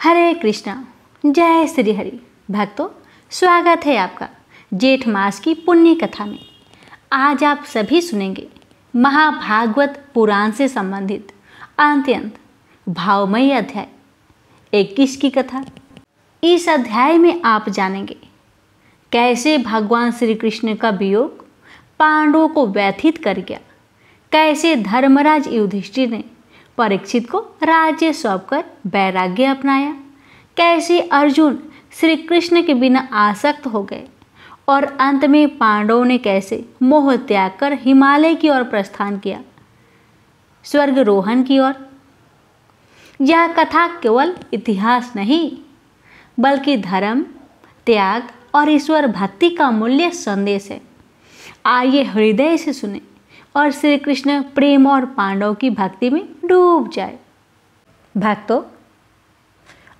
हरे कृष्णा, जय श्री हरि। भक्तों, स्वागत है आपका जेठ मास की पुण्य कथा में। आज आप सभी सुनेंगे महाभागवत पुराण से संबंधित अत्यंत भावमयी अध्याय 21 की कथा। इस अध्याय में आप जानेंगे कैसे भगवान श्री कृष्ण का वियोग पांडवों को व्यथित कर गया, कैसे धर्मराज युधिष्ठिर ने परीक्षित को राज्य सौंपकर वैराग्य अपनाया, कैसे अर्जुन श्री कृष्ण के बिना आसक्त हो गए और अंत में पांडवों ने कैसे मोह त्याग कर हिमालय की ओर प्रस्थान किया, स्वर्गरोहण की ओर। यह कथा केवल इतिहास नहीं बल्कि धर्म, त्याग और ईश्वर भक्ति का मूल्य संदेश है। आइए हृदय से सुने और श्री कृष्ण प्रेम और पांडव की भक्ति में डूब जाए। भक्तों,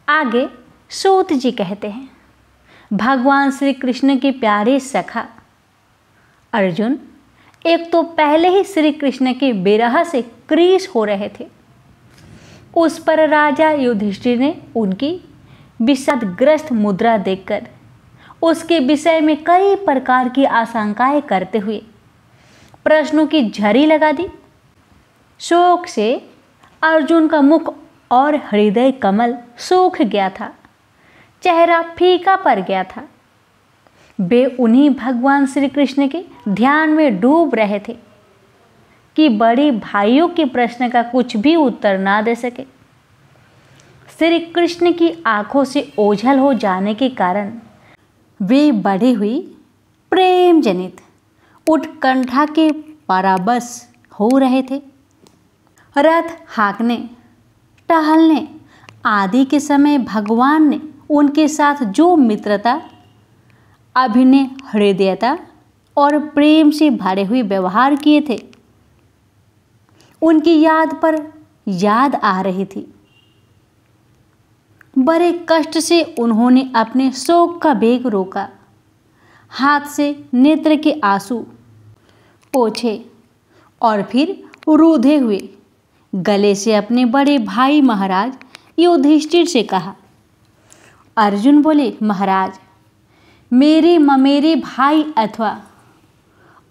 आगे सूत जी कहते हैं, भगवान श्री कृष्ण के प्यारे सखा अर्जुन एक तो पहले ही श्री कृष्ण के विरह से क्रीस हो रहे थे। उस पर राजा युधिष्ठिर ने उनकी विषादग्रस्त मुद्रा देखकर उसके विषय में कई प्रकार की आशंकाएं करते हुए प्रश्नों की झड़ी लगा दी। शोक से अर्जुन का मुख और हृदय कमल सूख गया था, चेहरा फीका पड़ गया था। वे उन्हीं भगवान श्री कृष्ण के ध्यान में डूब रहे थे कि बड़े भाइयों के प्रश्न का कुछ भी उत्तर ना दे सके। श्री कृष्ण की आंखों से ओझल हो जाने के कारण वे बढ़ी हुई प्रेम जनित उत्कंठा के परावश हो रहे थे। रथ हाँकने, टहलने आदि के समय भगवान ने उनके साथ जो मित्रता, अभिनय, हृदयता और प्रेम से भरे हुए व्यवहार किए थे, उनकी याद पर याद आ रही थी। बड़े कष्ट से उन्होंने अपने शोक का वेग रोका, हाथ से नेत्र के आंसू पोंछे और फिर रूधे हुए गले से अपने बड़े भाई महाराज युधिष्ठिर से कहा। अर्जुन बोले, महाराज, मेरे ममेरे भाई अथवा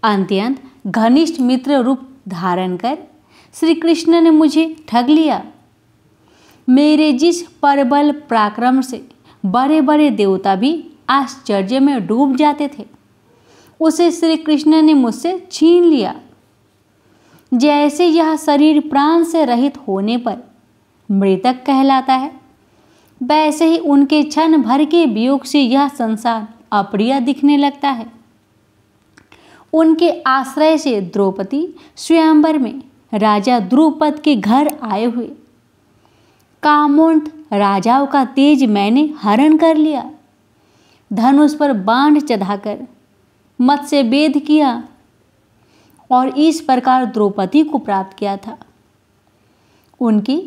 अत्यंत घनिष्ठ मित्र रूप धारण कर श्री कृष्ण ने मुझे ठग लिया। मेरे जिस परबल पराक्रम से बड़े बड़े देवता भी आश्चर्य में डूब जाते थे, उसे श्री कृष्ण ने मुझसे छीन लिया। जैसे यह शरीर प्राण से रहित होने पर मृतक कहलाता है, वैसे ही उनके क्षण भर के वियोग से यह संसार अप्रिय दिखने लगता है। उनके आश्रय से द्रौपदी स्वयंवर में राजा द्रुपद के घर आए हुए कामोन्त राजाओं का तेज मैंने हरण कर लिया। धनुष पर बाण चढ़ाकर मत्स्य वेध किया और इस प्रकार द्रौपदी को प्राप्त किया था। उनकी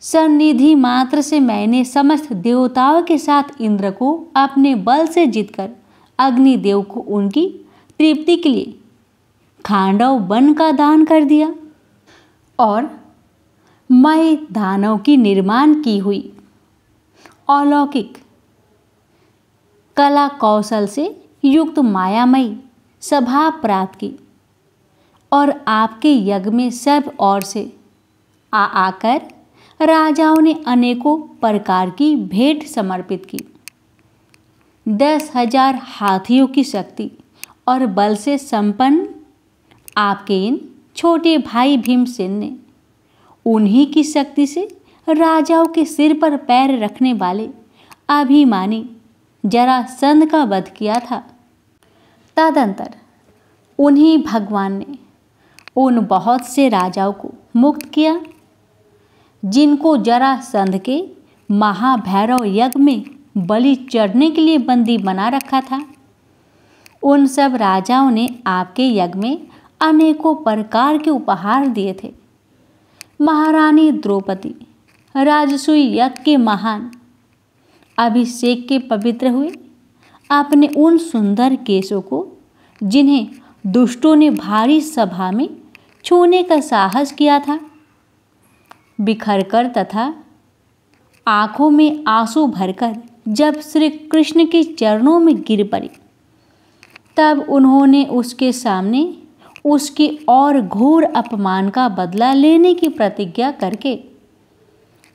सन्निधि मात्र से मैंने समस्त देवताओं के साथ इंद्र को अपने बल से जीतकर अग्निदेव को उनकी तृप्ति के लिए खांडव वन का दान कर दिया और मैं दानव की निर्माण की हुई अलौकिक कला कौशल से युक्त मायामयी सभा प्राप्त की और आपके यज्ञ में सब ओर से आकर राजाओं ने अनेकों प्रकार की भेंट समर्पित की। 10,000 हाथियों की शक्ति और बल से संपन्न आपके इन छोटे भाई भीमसेन ने उन्हीं की शक्ति से राजाओं के सिर पर पैर रखने वाले अभिमानी जरासंध का वध किया था। तदंतर उन्हीं भगवान ने उन बहुत से राजाओं को मुक्त किया जिनको जरासंध के महाभैरव यज्ञ में बलि चढ़ने के लिए बंदी बना रखा था। उन सब राजाओं ने आपके यज्ञ में अनेकों प्रकार के उपहार दिए थे। महारानी द्रौपदी राजसूय यज्ञ के महान अभिषेक के पवित्र हुए अपने उन सुंदर केशों को, जिन्हें दुष्टों ने भारी सभा में छूने का साहस किया था, बिखर कर तथा आंखों में आंसू भरकर जब श्री कृष्ण के चरणों में गिर पड़ी, तब उन्होंने उसके सामने उसके और घोर अपमान का बदला लेने की प्रतिज्ञा करके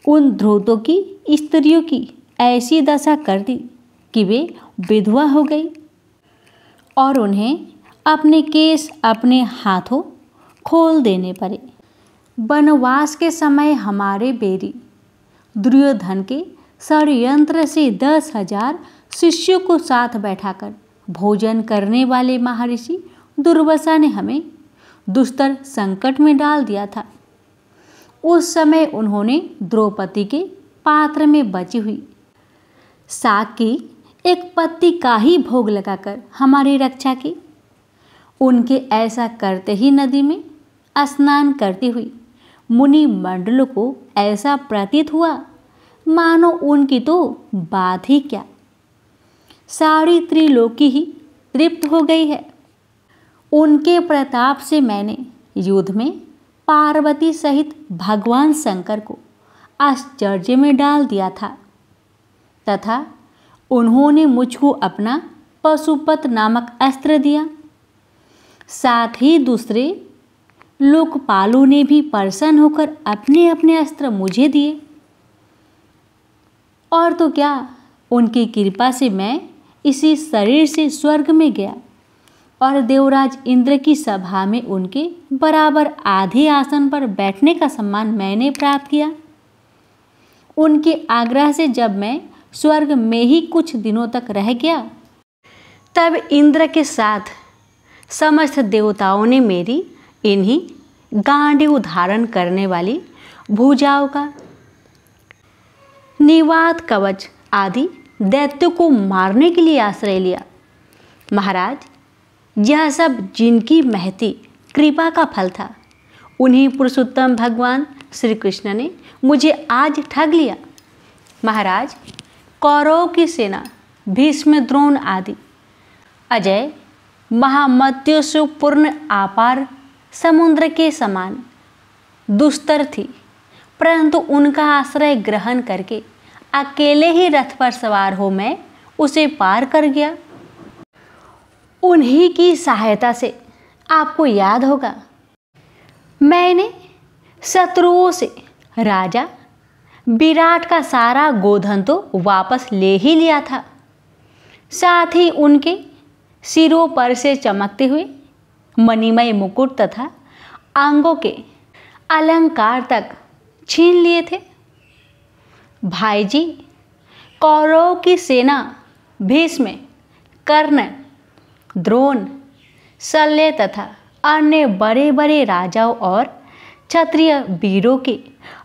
उन ध्रुतों की स्त्रियों की ऐसी दशा कर दी कि वे विधवा हो गई और उन्हें अपने केस अपने हाथों खोल देने पड़े। वनवास के समय हमारे बेरी दुर्योधन के षड्यंत्र से 10,000 शिष्यों को साथ बैठाकर भोजन करने वाले महर्षि दुर्वासा ने हमें दुस्तर संकट में डाल दिया था। उस समय उन्होंने द्रौपदी के पात्र में बची हुई साग की एक पत्ती का ही भोग लगाकर हमारी रक्षा की। उनके ऐसा करते ही नदी में स्नान करती हुई मुनि मंडलों को ऐसा प्रतीत हुआ मानो उनकी तो बात ही क्या, सारी त्रिलोकी ही तृप्त हो गई है। उनके प्रताप से मैंने युद्ध में पार्वती सहित भगवान शंकर को आश्चर्य में डाल दिया था तथा उन्होंने मुझको अपना पशुपत नामक अस्त्र दिया। साथ ही दूसरे लोकपालों ने भी प्रसन्न होकर अपने अपने अस्त्र मुझे दिए। और तो क्या, उनकी कृपा से मैं इसी शरीर से स्वर्ग में गया और देवराज इंद्र की सभा में उनके बराबर आधे आसन पर बैठने का सम्मान मैंने प्राप्त किया। उनके आग्रह से जब मैं स्वर्ग में ही कुछ दिनों तक रह गया, तब इंद्र के साथ समस्त देवताओं ने मेरी इन्हीं गांडीव धारण करने वाली भुजाओं का निवात कवच आदि दैत्यों को मारने के लिए आश्रय लिया। महाराज, यह सब जिनकी महती कृपा का फल था, उन्हीं पुरुषोत्तम भगवान श्री कृष्ण ने मुझे आज ठग लिया। महाराज, कौरवों की सेना भीष्म द्रोण आदि अजय महामत्यों से पूर्ण अपार समुद्र के समान दुस्तर थी, परंतु उनका आश्रय ग्रहण करके अकेले ही रथ पर सवार हो मैं उसे पार कर गया। उन्हीं की सहायता से आपको याद होगा मैंने शत्रुओं से राजा विराट का सारा गोधन तो वापस ले ही लिया था, साथ ही उनके सिरों पर से चमकते हुए मणिमय मुकुट तथा अंगों के अलंकार तक छीन लिए थे। भाई जी, कौरवों की सेना भीष्म, कर्ण, द्रोण, शल्य तथा अन्य बड़े बड़े राजाओं और क्षत्रिय वीरों के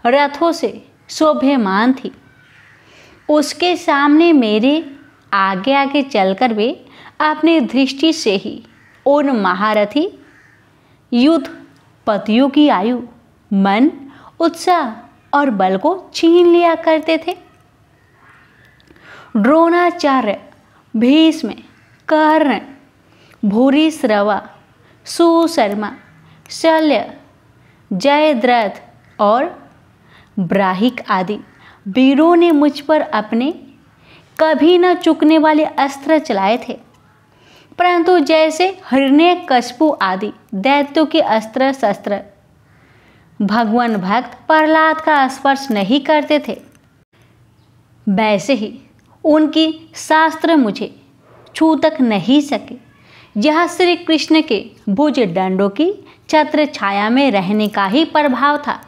रथों से शोभ्यमान थी। उसके सामने मेरे आगे आगे चलकर वे अपनी दृष्टि से ही उन महारथी युद्ध पतियों की आयु, मन, उत्साह और बल को छीन लिया करते थे। द्रोणाचार्य, भीष्म, कर्ण, भूरिश्रवा, सुशर्मा, शल्य, जयद्रथ और ब्राहिक आदि वीरों ने मुझ पर अपने कभी न चुकने वाले अस्त्र चलाए थे, परंतु जैसे हिरण्यकशिपु आदि दैत्यों के अस्त्र शस्त्र भगवान भक्त प्रहलाद का स्पर्श नहीं करते थे, वैसे ही उनकी शास्त्र मुझे छू तक नहीं सके। यह श्री कृष्ण के भुज दंडों की छत्र छाया में रहने का ही प्रभाव था।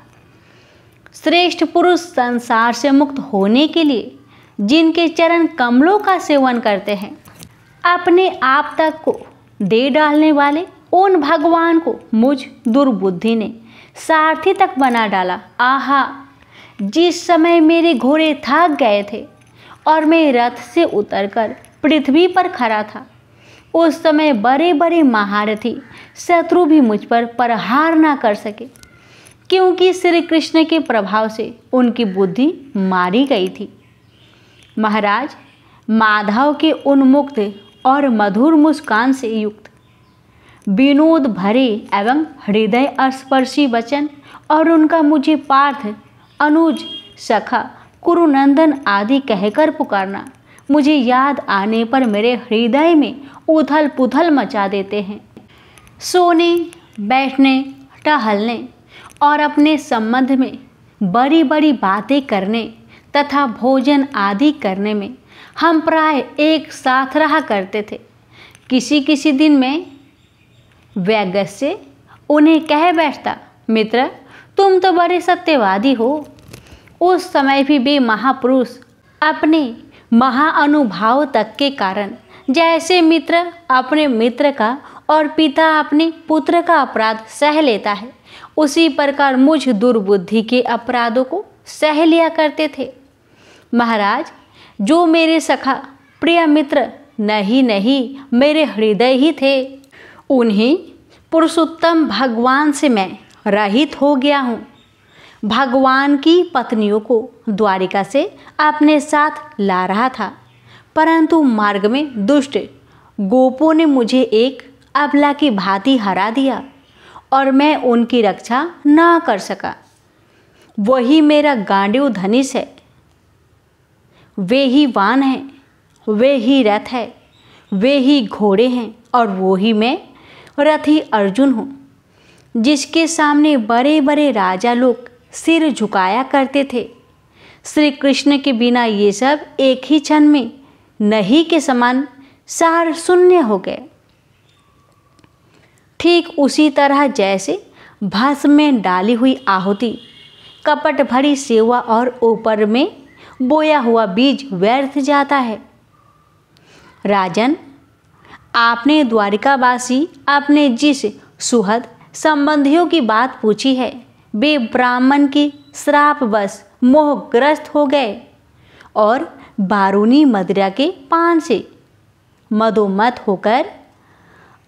श्रेष्ठ पुरुष संसार से मुक्त होने के लिए जिनके चरण कमलों का सेवन करते हैं, अपने आप तक को दे डालने वाले उन भगवान को मुझ दुर्बुद्धि ने सारथी तक बना डाला। आहा, जिस समय मेरे घोड़े थक गए थे और मैं रथ से उतरकर पृथ्वी पर खड़ा था, उस समय बड़े बड़े महारथी शत्रु भी मुझ पर प्रहार ना कर सके, क्योंकि श्री कृष्ण के प्रभाव से उनकी बुद्धि मारी गई थी। महाराज, माधव के उन्मुक्त और मधुर मुस्कान से युक्त विनोद भरे एवं हृदय स्पर्शी वचन और उनका मुझे पार्थ, अनुज, सखा, कुरुनंदन आदि कहकर पुकारना मुझे याद आने पर मेरे हृदय में उथल पुथल मचा देते हैं। सोने, बैठने, टहलने और अपने संबंध में बड़ी बड़ी बातें करने तथा भोजन आदि करने में हम प्राय एक साथ रहा करते थे। किसी किसी दिन में वैगस्य उन्हें कह बैठता, मित्र तुम तो बड़े सत्यवादी हो। उस समय भी वे महापुरुष अपने महाअनुभाव तक के कारण जैसे मित्र अपने मित्र का और पिता अपने पुत्र का अपराध सह लेता है, उसी प्रकार मुझ दुर्बुद्धि के अपराधों को सह लिया करते थे। महाराज, जो मेरे सखा प्रिय मित्र नहीं मेरे हृदय ही थे, उन्हीं पुरुषोत्तम भगवान से मैं रहित हो गया हूँ। भगवान की पत्नियों को द्वारिका से अपने साथ ला रहा था, परंतु मार्ग में दुष्ट गोपों ने मुझे एक अबला की भांति हरा दिया और मैं उनकी रक्षा न कर सका। वही मेरा गांडीव धनुष है, वे ही वाहन हैं, वे ही रथ है, वे ही घोड़े हैं और वो ही मैं रथी अर्जुन हूँ, जिसके सामने बड़े बड़े राजा लोग सिर झुकाया करते थे। श्री कृष्ण के बिना ये सब एक ही क्षण में नहीं के समान सार शून्य हो गए। ठीक उसी तरह जैसे भस्म में डाली हुई आहुति, कपट भरी सेवा और ऊपर में बोया हुआ बीज व्यर्थ जाता है। राजन, आपने द्वारिकावासी अपने जिस सुहद संबंधियों की बात पूछी है, वे ब्राह्मण की श्रापवश मोहग्रस्त हो गए और बारूनी मदिरा के पान से मदोमत होकर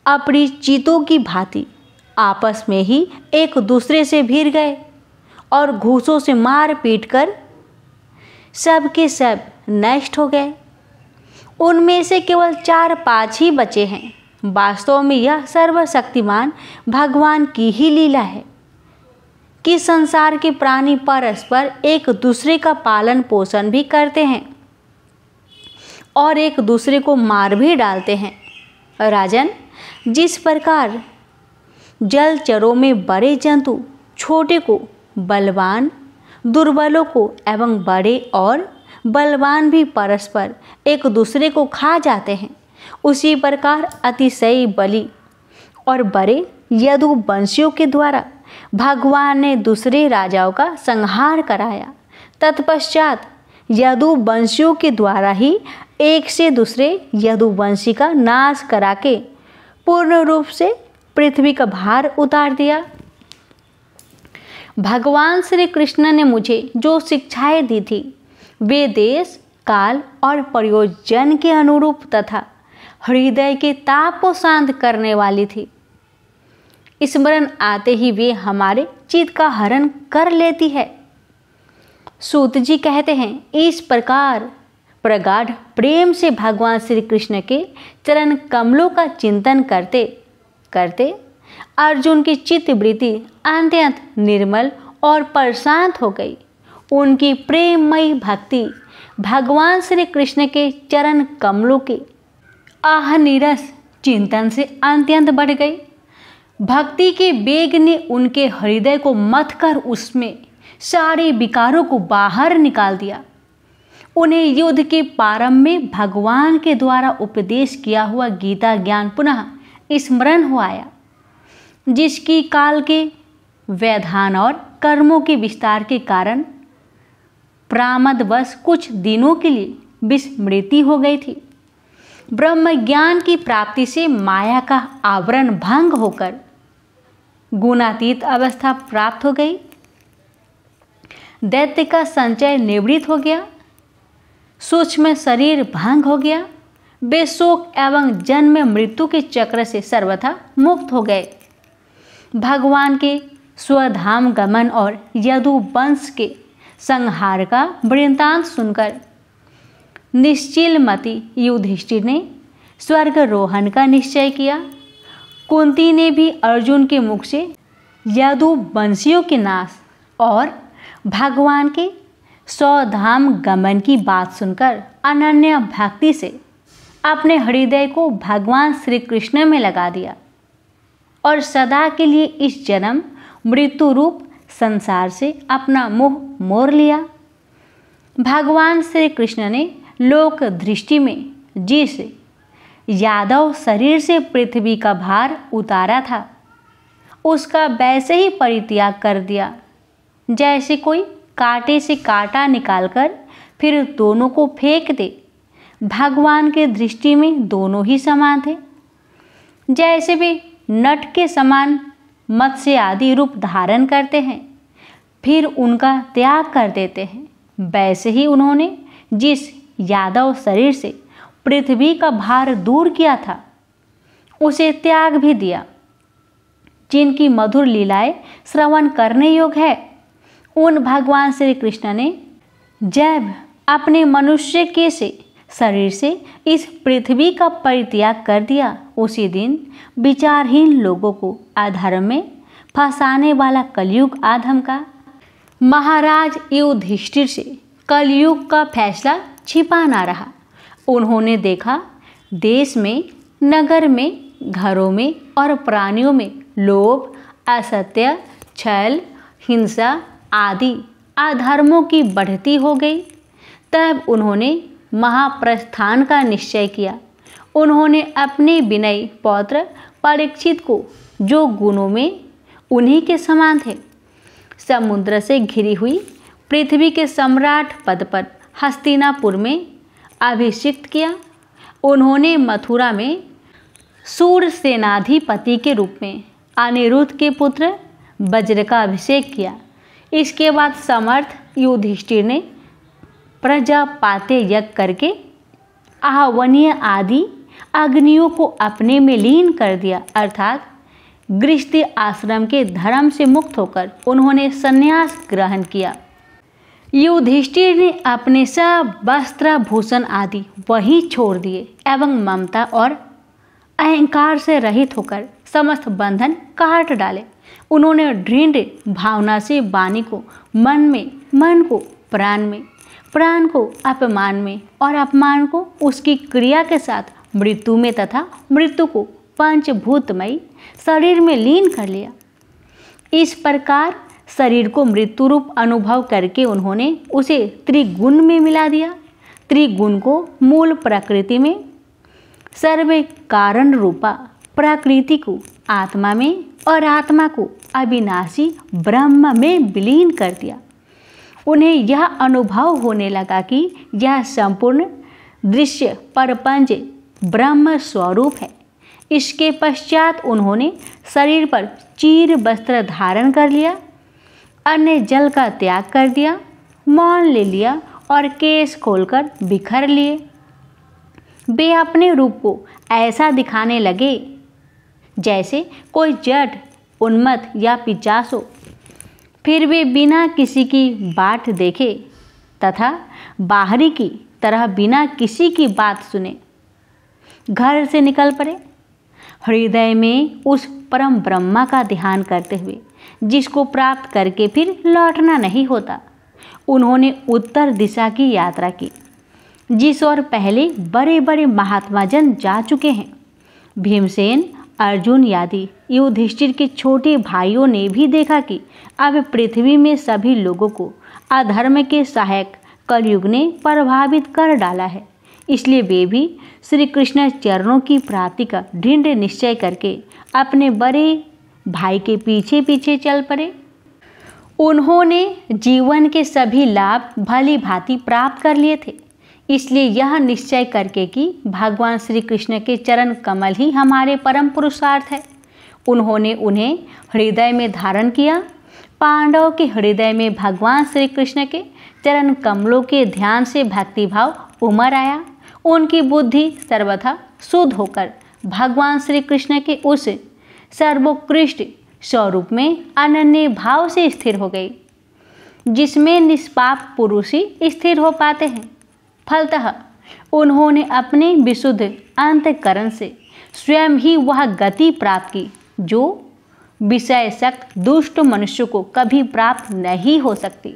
अपरिचितों की भांति आपस में ही एक दूसरे से भिड़ गए और घूसों से मार पीट कर सब के सब नष्ट हो गए। उनमें से केवल 4-5 ही बचे हैं। वास्तव में यह सर्वशक्तिमान भगवान की ही लीला है कि संसार के प्राणी परस्पर एक दूसरे का पालन पोषण भी करते हैं और एक दूसरे को मार भी डालते हैं। राजन, जिस प्रकार जलचरों में बड़े जंतु छोटे को बलवान, दुर्बलों को एवं बड़े और बलवान भी परस्पर एक दूसरे को खा जाते हैं, उसी प्रकार अतिशय बली और बड़े यदुवंशियों के द्वारा भगवान ने दूसरे राजाओं का संहार कराया। तत्पश्चात यदुवंशियों के द्वारा ही एक से दूसरे यदुवंशी का नाश करा के पूर्ण रूप से पृथ्वी का भार उतार दिया। भगवान श्री कृष्ण ने मुझे जो शिक्षाएं दी थी, वे देश, काल और प्रयोजन के अनुरूप तथा हृदय के ताप को शांत करने वाली थी। स्मरण आते ही वे हमारे चित्त का हरण कर लेती है। सूत जी कहते हैं, इस प्रकार प्रगाढ़ प्रेम से भगवान श्री कृष्ण के चरण कमलों का चिंतन करते करते अर्जुन की चित्तवृत्ति अत्यंत निर्मल और प्रशांत हो गई। उनकी प्रेममयी भक्ति भगवान श्री कृष्ण के चरण कमलों के आहनिरस चिंतन से अत्यंत बढ़ गई। भक्ति के वेग ने उनके हृदय को मथ कर उसमें सारे विकारों को बाहर निकाल दिया। उन्हें युद्ध के प्रारंभ में भगवान के द्वारा उपदेश किया हुआ गीता ज्ञान पुनः स्मरण हो आया, जिसकी काल के व्यवधान और कर्मों के विस्तार के कारण प्रारब्धवश कुछ दिनों के लिए विस्मृति हो गई थी। ब्रह्म ज्ञान की प्राप्ति से माया का आवरण भंग होकर गुणातीत अवस्था प्राप्त हो गई। दैत्य का संचय निवृत्त हो गया, सूक्ष्म शरीर भंग हो गया। वे शोक एवं जन्म मृत्यु के चक्र से सर्वथा मुक्त हो गए। भगवान के स्वधाम गमन और यदुवंश के संहार का वृत्तांत सुनकर निश्चिलमति युधिष्ठिर ने स्वर्गारोहण का निश्चय किया। कुंती ने भी अर्जुन के मुख से यदुवंशियों के नाश और भगवान के 100 धाम गमन की बात सुनकर अनन्य भक्ति से अपने हृदय को भगवान श्री कृष्ण में लगा दिया और सदा के लिए इस जन्म मृत्यु रूप संसार से अपना मुंह मोड़ लिया। भगवान श्री कृष्ण ने लोक दृष्टि में जिस यादव शरीर से पृथ्वी का भार उतारा था, उसका वैसे ही परित्याग कर दिया जैसे कोई कांटे से कांटा निकालकर फिर दोनों को फेंक दे। भगवान के दृष्टि में दोनों ही समान थे। जैसे वे नट के समान मत्स्य आदि रूप धारण करते हैं फिर उनका त्याग कर देते हैं, वैसे ही उन्होंने जिस यादव शरीर से पृथ्वी का भार दूर किया था उसे त्याग भी दिया। जिनकी मधुर लीलाएं श्रवण करने योग्य है, उन भगवान श्री कृष्ण ने जब अपने मनुष्य के शरीर से इस पृथ्वी का परित्याग कर दिया, उसी दिन विचारहीन लोगों को अधर्म में फंसाने वाला कलयुग आधम का महाराज युधिष्ठिर से कलयुग का फैसला छिपा ना रहा। उन्होंने देखा देश में, नगर में, घरों में और प्राणियों में लोभ, असत्य, छल, हिंसा आदि अधर्मों की बढ़ती हो गई। तब उन्होंने महाप्रस्थान का निश्चय किया। उन्होंने अपने विनयी पौत्र परीक्षित को, जो गुणों में उन्हीं के समान थे, समुद्र से घिरी हुई पृथ्वी के सम्राट पद पर हस्तिनापुर में अभिषिक्त किया। उन्होंने मथुरा में सूर सेनाधिपति के रूप में अनिरुद्ध के पुत्र वज्र का अभिषेक किया। इसके बाद समर्थ युधिष्ठिर ने प्रजापाते यज्ञ करके आहवनीय आदि अग्नियों को अपने में लीन कर दिया, अर्थात गृहस्थी आश्रम के धर्म से मुक्त होकर उन्होंने संन्यास ग्रहण किया। युधिष्ठिर ने अपने सब वस्त्र भूषण आदि वहीं छोड़ दिए एवं ममता और अहंकार से रहित होकर समस्त बंधन काट डाले। उन्होंने दृढ़ भावना से वाणी को मन में, मन को प्राण में, प्राण को अपमान में और अपमान को उसकी क्रिया के साथ मृत्यु में तथा मृत्यु को पंचभूतमयी शरीर में लीन कर लिया। इस प्रकार शरीर को मृत्यु रूप अनुभव करके उन्होंने उसे त्रिगुण में मिला दिया। त्रिगुण को मूल प्रकृति में, सर्व कारण रूपा प्रकृति को आत्मा में और आत्मा को अविनाशी ब्रह्म में विलीन कर दिया। उन्हें यह अनुभव होने लगा कि यह संपूर्ण दृश्य परपंच ब्रह्म स्वरूप है। इसके पश्चात उन्होंने शरीर पर चीर वस्त्र धारण कर लिया, अन्य जल का त्याग कर दिया, मौन ले लिया और केश खोलकर बिखर लिए। वे अपने रूप को ऐसा दिखाने लगे जैसे कोई जड़, उन्मत्त या पिशाच हो। फिर वे बिना किसी की बाट देखे तथा बाहरी की तरह बिना किसी की बात सुने घर से निकल पड़े, हृदय में उस परम ब्रह्मा का ध्यान करते हुए जिसको प्राप्त करके फिर लौटना नहीं होता। उन्होंने उत्तर दिशा की यात्रा की, जिस ओर पहले बड़े बड़े महात्मा जन जा चुके हैं। भीमसेन, अर्जुन आदि युधिष्ठिर के छोटे भाइयों ने भी देखा कि अब पृथ्वी में सभी लोगों को अधर्म के सहायक कलयुग ने प्रभावित कर डाला है। इसलिए वे भी श्री कृष्ण चरणों की प्राप्ति का दृढ़ निश्चय करके अपने बड़े भाई के पीछे पीछे चल पड़े। उन्होंने जीवन के सभी लाभ भली भांति प्राप्त कर लिए थे। इसलिए यह निश्चय करके कि भगवान श्री कृष्ण के चरण कमल ही हमारे परम पुरुषार्थ है, उन्होंने उन्हें हृदय में धारण किया। पांडव के हृदय में भगवान श्री कृष्ण के चरण कमलों के ध्यान से भक्तिभाव उमड़ आया। उनकी बुद्धि सर्वथा शुद्ध होकर भगवान श्री कृष्ण के उस सर्वोत्कृष्ट स्वरूप में अनन्य भाव से स्थिर हो गई, जिसमें निष्पाप पुरुष ही स्थिर हो पाते हैं। फलतः उन्होंने अपने विशुद्ध अंतःकरण से स्वयं ही वह गति प्राप्त की जो विषयासक्त दुष्ट मनुष्य को कभी प्राप्त नहीं हो सकती।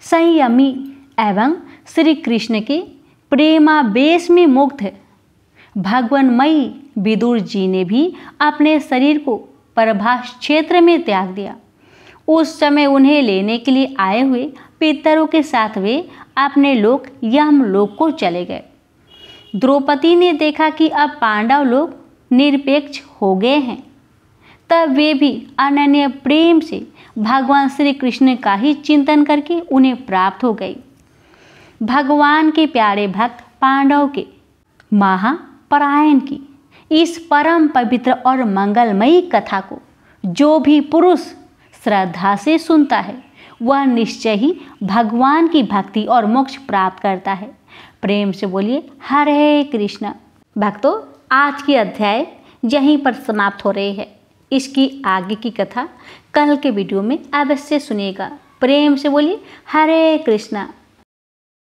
संयमी एवं श्री कृष्ण के प्रेमावेश में मुग्ध भगवानमयी विदुर जी ने भी अपने शरीर को प्रभास क्षेत्र में त्याग दिया। उस समय उन्हें लेने के लिए आए हुए पितरों के साथ वे अपने लोक यमलोक को चले गए। द्रौपदी ने देखा कि अब पांडव लोग निरपेक्ष हो गए हैं, तब वे भी अनन्य प्रेम से भगवान श्री कृष्ण का ही चिंतन करके उन्हें प्राप्त हो गई। भगवान के प्यारे भक्त पांडव के महापरायण की इस परम पवित्र और मंगलमयी कथा को जो भी पुरुष श्रद्धा से सुनता है वह निश्चय ही भगवान की भक्ति और मोक्ष प्राप्त करता है। प्रेम से बोलिए हरे कृष्ण। भक्तों, आज की अध्याय यहीं पर समाप्त हो रही है। इसकी आगे की कथा कल के वीडियो में अवश्य सुनिएगा। प्रेम से बोलिए हरे कृष्ण।